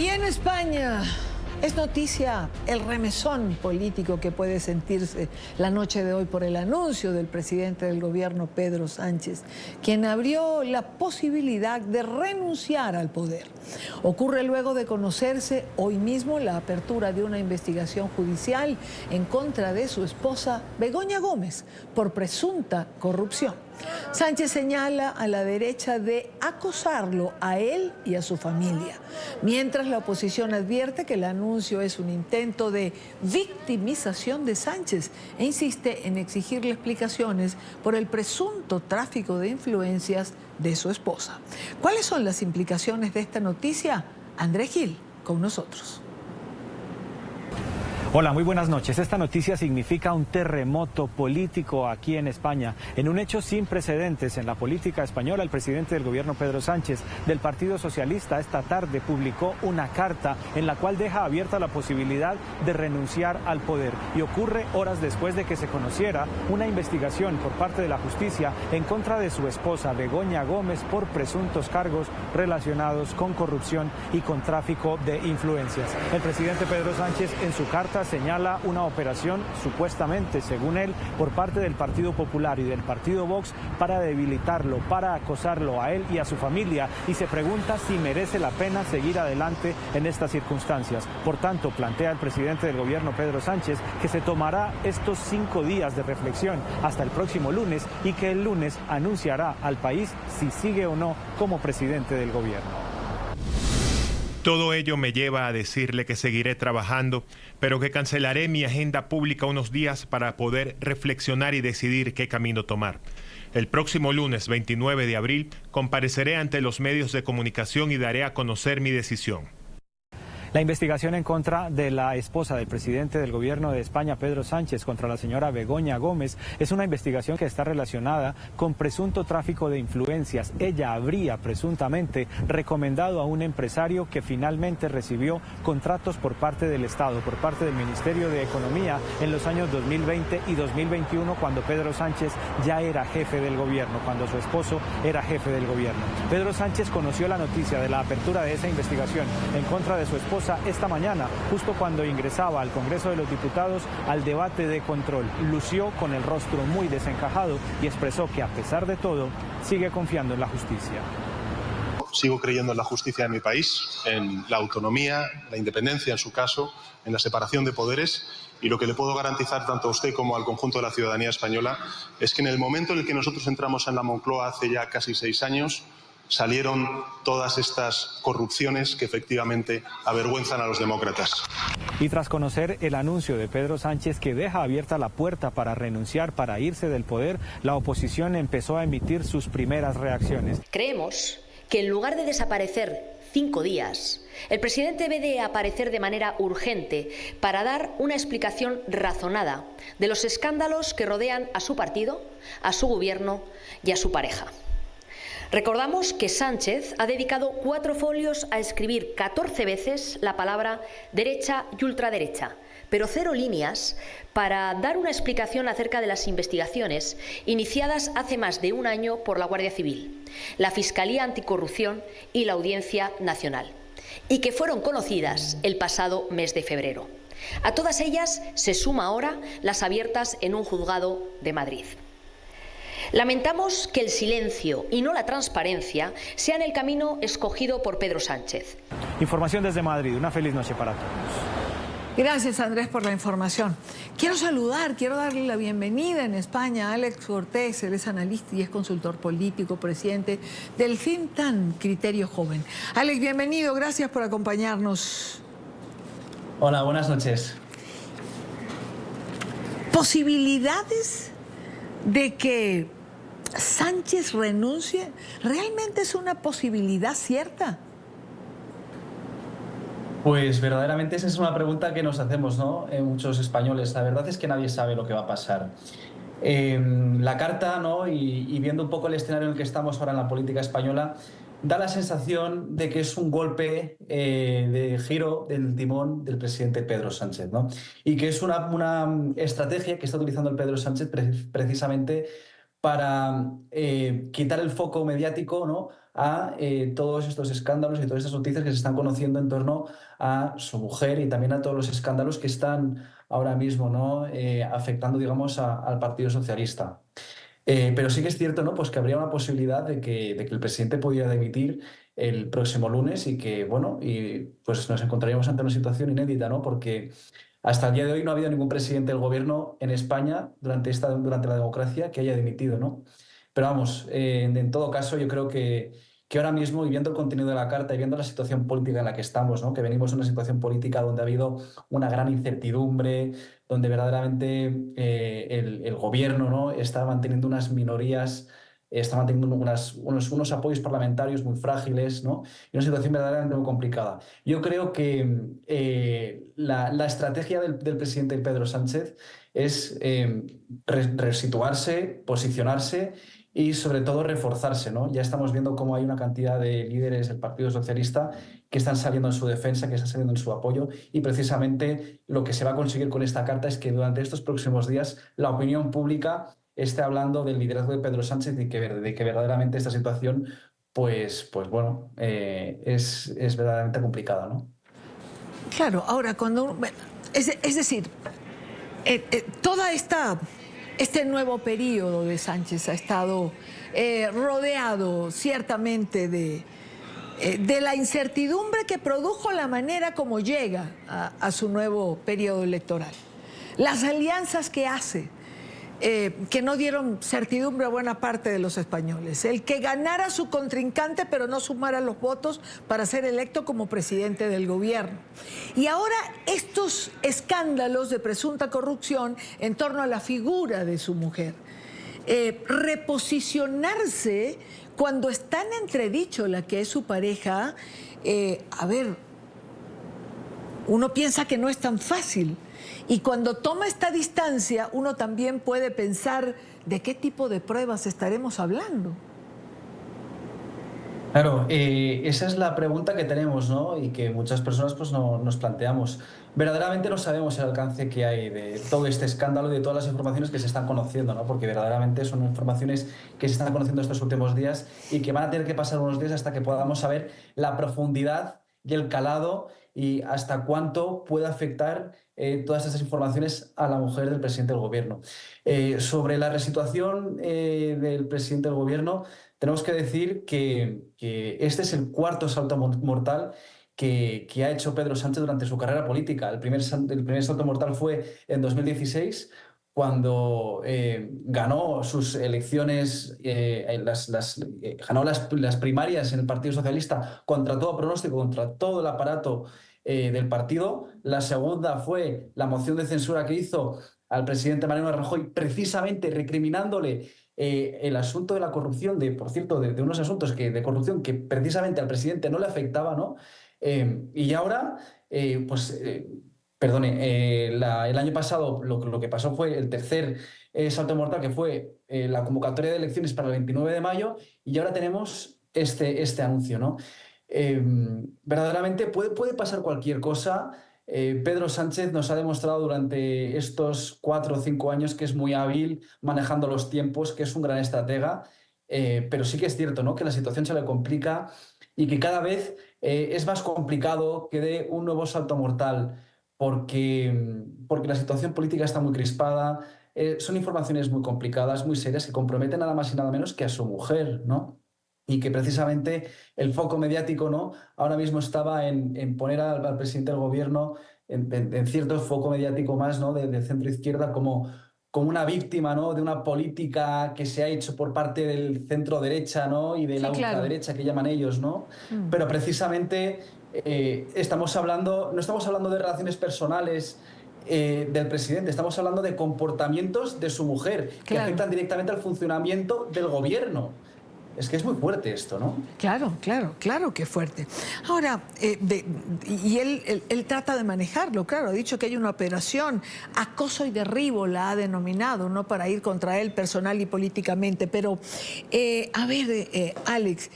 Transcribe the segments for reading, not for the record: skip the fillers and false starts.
Y en España es noticia el remesón político que puede sentirse la noche de hoy por el anuncio del presidente del gobierno, Pedro Sánchez, quien abrió la posibilidad de renunciar al poder. Ocurre luego de conocerse hoy mismo la apertura de una investigación judicial en contra de su esposa, Begoña Gómez, por presunta corrupción. Sánchez señala a la derecha de acosarlo a él y a su familia, mientras la oposición advierte que el anuncio es un intento de victimización de Sánchez e insiste en exigirle explicaciones por el presunto tráfico de influencias de su esposa. ¿Cuáles son las implicaciones de esta noticia? Andrés Gil, con nosotros. Hola, muy buenas noches. Esta noticia significa un terremoto político aquí en España. En un hecho sin precedentes en la política española, el presidente del gobierno, Pedro Sánchez, del Partido Socialista, esta tarde publicó una carta en la cual deja abierta la posibilidad de renunciar al poder. Y ocurre horas después de que se conociera una investigación por parte de la justicia en contra de su esposa, Begoña Gómez, por presuntos cargos relacionados con corrupción y con tráfico de influencias. El presidente Pedro Sánchez en su carta señala una operación supuestamente, según él, por parte del Partido Popular y del Partido Vox para debilitarlo, para acosarlo a él y a su familia, y se pregunta si merece la pena seguir adelante en estas circunstancias. Por tanto, plantea el presidente del gobierno, Pedro Sánchez, que se tomará estos 5 días de reflexión hasta el próximo lunes y que el lunes anunciará al país si sigue o no como presidente del gobierno. Todo ello me lleva a decirle que seguiré trabajando, pero que cancelaré mi agenda pública unos días para poder reflexionar y decidir qué camino tomar. El próximo lunes 29 de abril compareceré ante los medios de comunicación y daré a conocer mi decisión. La investigación en contra de la esposa del presidente del gobierno de España, Pedro Sánchez, contra la señora Begoña Gómez, es una investigación que está relacionada con presunto tráfico de influencias. Ella habría presuntamente recomendado a un empresario que finalmente recibió contratos por parte del Estado, por parte del Ministerio de Economía en los años 2020 y 2021, cuando Pedro Sánchez ya era jefe del gobierno, cuando su esposo era jefe del gobierno. Pedro Sánchez conoció la noticia de la apertura de esa investigación en contra de su esposa esta mañana, justo cuando ingresaba al Congreso de los Diputados al debate de control. Lució con el rostro muy desencajado y expresó que, a pesar de todo, sigue confiando en la justicia. Sigo creyendo en la justicia de mi país, en la autonomía, la independencia en su caso, en la separación de poderes, y lo que le puedo garantizar tanto a usted como al conjunto de la ciudadanía española es que en el momento en el que nosotros entramos en la Moncloa hace ya casi 6 años, salieron todas estas corrupciones que efectivamente avergüenzan a los demócratas. Y tras conocer el anuncio de Pedro Sánchez, que deja abierta la puerta para renunciar, para irse del poder, la oposición empezó a emitir sus primeras reacciones. Creemos que en lugar de desaparecer 5 días, el presidente debe de aparecer de manera urgente para dar una explicación razonada de los escándalos que rodean a su partido, a su gobierno y a su pareja. Recordamos que Sánchez ha dedicado 4 folios a escribir 14 veces la palabra derecha y ultraderecha, pero 0 líneas para dar una explicación acerca de las investigaciones iniciadas hace más de 1 año por la Guardia Civil, la Fiscalía Anticorrupción y la Audiencia Nacional, y que fueron conocidas el pasado mes de febrero. A todas ellas se suma ahora las abiertas en un juzgado de Madrid. Lamentamos que el silencio y no la transparencia sean el camino escogido por Pedro Sánchez. Información desde Madrid. Una feliz noche para todos. Gracias, Andrés, por la información. Quiero darle la bienvenida en España a Alex Cortés. Él es analista y es consultor político, presidente del think tank Criterio Joven. Alex, bienvenido. Gracias por acompañarnos. Hola, buenas noches. ¿Posibilidades de que Sánchez renuncie? ¿Realmente es una posibilidad cierta? Pues verdaderamente esa es una pregunta que nos hacemos, ¿no? Muchos españoles. La verdad es que nadie sabe lo que va a pasar. La carta, ¿no? Y viendo un poco el escenario en el que estamos ahora en la política española, da la sensación de que es un golpe de giro del timón del presidente Pedro Sánchez, ¿no? Y que es una estrategia que está utilizando el Pedro Sánchez precisamente para quitar el foco mediático, ¿no?, a todos estos escándalos y todas estas noticias que se están conociendo en torno a su mujer y también a todos los escándalos que están ahora mismo, ¿no? Afectando, digamos, al Partido Socialista. Pero sí que es cierto, ¿no? Pues que habría una posibilidad de que el presidente pudiera dimitir el próximo lunes y que, bueno, y pues nos encontraríamos ante una situación inédita, ¿no? Porque hasta el día de hoy no ha habido ningún presidente del gobierno en España durante la democracia que haya dimitido, ¿no? Pero vamos, en todo caso, yo creo que ahora mismo, y viendo el contenido de la carta y viendo la situación política en la que estamos, ¿no? Que venimos de una situación política donde ha habido una gran incertidumbre, donde verdaderamente el gobierno, ¿no? Está manteniendo unas minorías, está manteniendo unos apoyos parlamentarios muy frágiles, ¿no? Y una situación verdaderamente muy complicada. Yo creo que la estrategia del presidente Pedro Sánchez es resituarse, posicionarse y sobre todo reforzarse, ¿no? Ya estamos viendo cómo hay una cantidad de líderes del Partido Socialista que están saliendo en su defensa, que están saliendo en su apoyo, y precisamente lo que se va a conseguir con esta carta es que durante estos próximos días la opinión pública esté hablando del liderazgo de Pedro Sánchez y de que verdaderamente esta situación pues bueno, es verdaderamente complicada, ¿no? Claro, ahora cuando... Es decir, este nuevo periodo de Sánchez ha estado rodeado ciertamente de la incertidumbre que produjo la manera como llega a su nuevo periodo electoral. Las alianzas que hace, que no dieron certidumbre a buena parte de los españoles. El que ganara su contrincante pero no sumara los votos para ser electo como presidente del gobierno. Y ahora estos escándalos de presunta corrupción en torno a la figura de su mujer. Reposicionarse cuando está en entredicho la que es su pareja, a ver, uno piensa que no es tan fácil. Y cuando toma esta distancia, uno también puede pensar de qué tipo de pruebas estaremos hablando. Claro, esa es la pregunta que tenemos, ¿no? Y que muchas personas pues, nos planteamos. Verdaderamente no sabemos el alcance que hay de todo este escándalo y de todas las informaciones que se están conociendo, ¿no? Porque verdaderamente son informaciones que se están conociendo estos últimos días y que van a tener que pasar unos días hasta que podamos saber la profundidad y el calado y hasta cuánto puede afectar todas estas informaciones a la mujer del presidente del gobierno. Sobre la resituación del presidente del gobierno, tenemos que decir que este es el cuarto salto mortal que ha hecho Pedro Sánchez durante su carrera política. El primer salto mortal fue en 2016, cuando ganó sus elecciones, ganó las primarias en el Partido Socialista contra todo pronóstico, contra todo el aparato del partido. La segunda fue la moción de censura que hizo al presidente Mariano Rajoy, precisamente recriminándole el asunto de la corrupción, por cierto, de unos asuntos de corrupción que precisamente al presidente no le afectaba, ¿no? Y ahora, el año pasado lo que pasó fue el tercer salto mortal, que fue la convocatoria de elecciones para el 29 de mayo, y ahora tenemos este anuncio, ¿no? Verdaderamente puede pasar cualquier cosa. Pedro Sánchez nos ha demostrado durante estos 4 o 5 años que es muy hábil manejando los tiempos, que es un gran estratega, pero sí que es cierto, ¿no? Que la situación se le complica y que cada vez es más complicado que dé un nuevo salto mortal porque la situación política está muy crispada, son informaciones muy complicadas, muy serias, que comprometen nada más y nada menos que a su mujer, ¿no? Y que precisamente el foco mediático, ¿no? Ahora mismo estaba en poner al presidente del gobierno en cierto foco mediático más, ¿no? de centro izquierda como una víctima, ¿no? De una política que se ha hecho por parte del centro derecha, ¿no? Y de la ultraderecha, que llaman ellos, ¿no? Pero precisamente no estamos hablando de relaciones personales del presidente, estamos hablando de comportamientos de su mujer que afectan directamente al funcionamiento del gobierno. Es que es muy fuerte esto, ¿no? Claro que es fuerte. Ahora, y él trata de manejarlo, claro, ha dicho que hay una operación, acoso y derribo la ha denominado, ¿no? Para ir contra él personal y políticamente. Pero, Alex,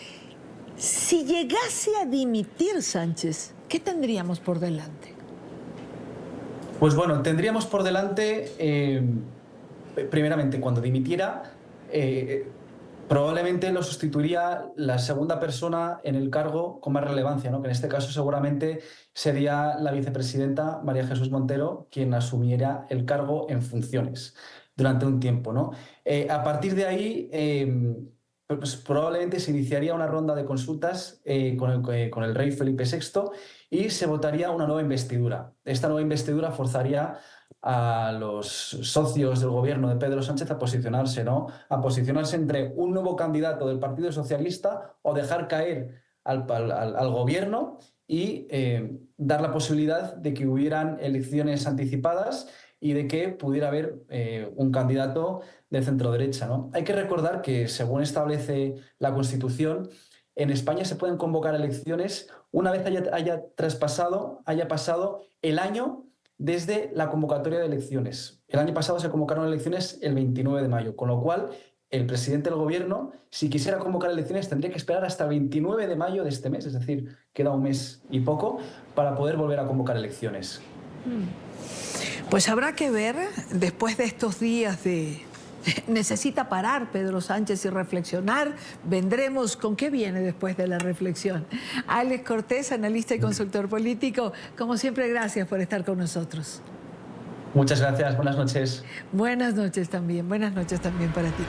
si llegase a dimitir Sánchez, ¿qué tendríamos por delante? Pues bueno, tendríamos por delante, primeramente, cuando dimitiera, Probablemente lo sustituiría la segunda persona en el cargo con más relevancia, ¿no? Que en este caso seguramente sería la vicepresidenta María Jesús Montero, quien asumiera el cargo en funciones durante un tiempo, ¿no? A partir de ahí, pues probablemente se iniciaría una ronda de consultas con el rey Felipe VI y se votaría una nueva investidura. Esta nueva investidura forzaría a los socios del gobierno de Pedro Sánchez a posicionarse, ¿no? A posicionarse entre un nuevo candidato del Partido Socialista o dejar caer al gobierno y dar la posibilidad de que hubieran elecciones anticipadas y de que pudiera haber un candidato de centro-derecha, ¿no? Hay que recordar que, según establece la Constitución, en España se pueden convocar elecciones una vez haya pasado el año desde la convocatoria de elecciones. El año pasado se convocaron elecciones el 29 de mayo, con lo cual el presidente del gobierno, si quisiera convocar elecciones, tendría que esperar hasta el 29 de mayo de este mes, es decir, queda un mes y poco, para poder volver a convocar elecciones. Pues habrá que ver, después de estos días necesita parar Pedro Sánchez y reflexionar. Vendremos con qué viene después de la reflexión. Alex Cortés, analista y consultor político, como siempre, gracias por estar con nosotros. Muchas gracias, buenas noches. Buenas noches también para ti.